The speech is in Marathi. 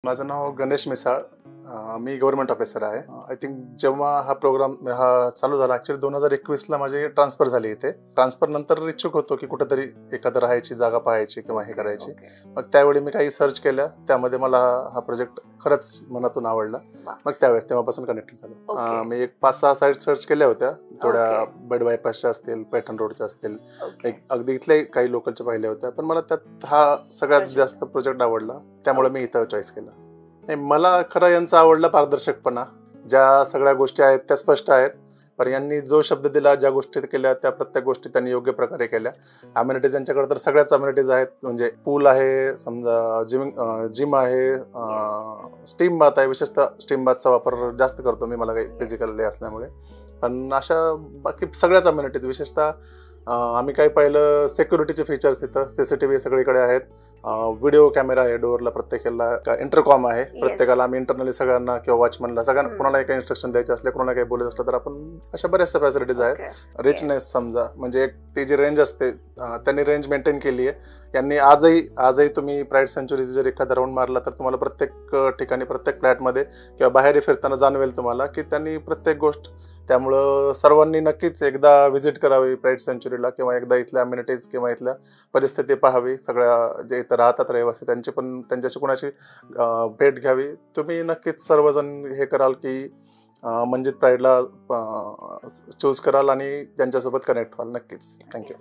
माझं नाव गणेश मिसाळ. मी गव्हर्नमेंट ऑफिसर आहे. आय थिंक जेव्हा हा प्रोग्राम चालू झाला ॲक्च्युअली 2021ला माझी ट्रान्सफर झाली इथे. ट्रान्सफर नंतर इच्छुक होतो की कुठेतरी एखादं राहायची जागा पाहायची किंवा हे करायची. मग त्यावेळी मी काही सर्च केल्या, त्यामध्ये मला हा प्रोजेक्ट खरंच मनातून आवडला. मग तेव्हापासून कनेक्टेड झालो. मी एक 5-6 साईट सर्च केल्या होत्या, थोड्या बेड बायपासच्या असतील, पैठण रोडच्या असतील, एक अगदी इथले काही लोकलच्या पाहिल्या होत्या, पण मला त्यात हा सगळ्यात जास्त प्रोजेक्ट आवडला, त्यामुळे मी इथं चॉईस केला. नाही, मला खरं यांचा आवडला पारदर्शकपणा. ज्या सगळ्या गोष्टी आहेत त्या स्पष्ट आहेत, पण यांनी जो शब्द दिला, ज्या गोष्टी केल्या त्या प्रत्येक गोष्टी त्यांनी योग्य प्रकारे केल्या. अम्युनिटीज यांच्याकडे तर सगळ्याच अम्युनिटीज आहेत, म्हणजे पूल आहे, समजा जिम आहे, स्टीम बाथ आहे. विशेषतः स्टीम बाथचा वापर जास्त करतो मी, मला काही फिजिकल डे असल्यामुळे. पण अशा बाकी सगळ्याच अम्युनिटीज, विशेषतः आम्ही काय पाहिलं, सिक्युरिटीचे फीचर्स इथं CCTV सगळीकडे आहेत, व्हिडिओ कॅमेरा आहे डोअरला, प्रत्येकाला इंटरकॉम आहे, प्रत्येकाला आम्ही इंटरनली सगळ्यांना किंवा वॉचमनला सगळ्यांना कोणाला काही इन्स्ट्रक्शन द्यायचे असले, कोणाला काही बोलायचं असलं तर आपण अशा बऱ्याचशा फॅसिलिटीज आहेत. रिचनेस समजा, म्हणजे ती जी रेंज असते त्यांनी रेंज मेंटेन केली आहे. यांनी आजही तुम्ही प्राईड सेंच्युरीज जर एखादा राऊंड मारला तर तुम्हाला प्रत्येक ठिकाणी, प्रत्येक फ्लॅटमध्ये किंवा बाहेर फिरताना जाणवेल तुम्हाला की त्यांनी प्रत्येक गोष्ट. त्यामुळं सर्वांनी नक्कीच एकदा व्हिजिट करावी प्राईड सेंच्युरीला, किंवा एकदा इथल्या अम्युनिटीज किंवा इथल्या परिस्थिती पाहावी. सगळ्या जे इथं राहतात रहिवासी त्यांच्याशी कोणाशी भेट घ्यावी. तुम्ही नक्कीच सर्वजण हे कराल की मंजित प्राईडला चूज कराल आणि त्यांच्यासोबत कनेक्ट व्हाल. नक्कीच. थँक्यू.